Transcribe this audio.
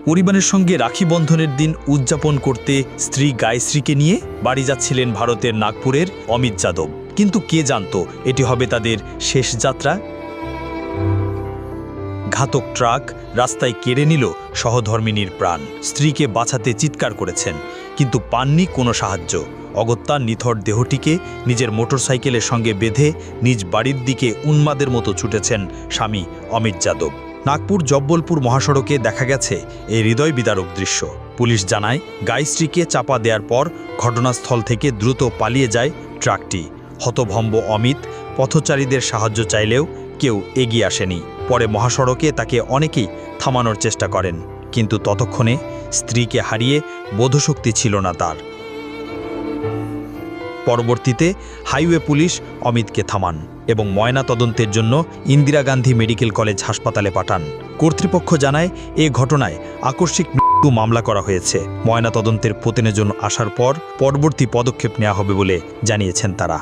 পরিবারের সঙ্গে রাখি বন্ধনের দিন উদযাপন করতে স্ত্রী গায়ত্রীকে নিয়ে বাড়ি যাচ্ছিলেন ভারতের নাগপুরের অমিত যাদব। কিন্তু কে জানত এটি হবে তাদের শেষ যাত্রা। ঘাতক ট্রাক রাস্তায় কেড়ে নিল সহধর্মিনীর প্রাণ। স্ত্রীকে বাঁচাতে চিৎকার করেছেন, কিন্তু পাননি কোনো সাহায্য। অগত্যা নিথর দেহটিকে নিজের মোটরসাইকেলের সঙ্গে বেঁধে নিজ বাড়ির দিকে উন্মাদের মতো ছুটেছেন স্বামী অমিত যাদব। নাগপুর জব্বলপুর মহাসড়কে দেখা গেছে এই হৃদয় বিদারক দৃশ্য। পুলিশ জানায়, গায়ত্রীকে চাপা দেওয়ার পর ঘটনাস্থল থেকে দ্রুত পালিয়ে যায় ট্রাকটি। হতভম্ব অমিত পথচারীদের সাহায্য চাইলেও কেউ এগিয়ে আসেনি। পরে মহাসড়কে তাকে অনেকেই থামানোর চেষ্টা করেন, কিন্তু ততক্ষণে স্ত্রীকে হারিয়ে বোধশক্তি ছিল না তার। পরবর্তীতে হাইওয়ে পুলিশ অমিতকে থামান এবং ময়না তদন্তের জন্য ইন্দিরা গান্ধী মেডিকেল কলেজ হাসপাতালে পাঠান। কর্তৃপক্ষ জানায়, এ ঘটনায় আকস্মিক মৃত্যু মামলা করা হয়েছে। ময়না তদন্তের প্রতিবেদন আসার পর পরবর্তী পদক্ষেপ নেওয়া হবে বলে জানিয়েছেন তারা।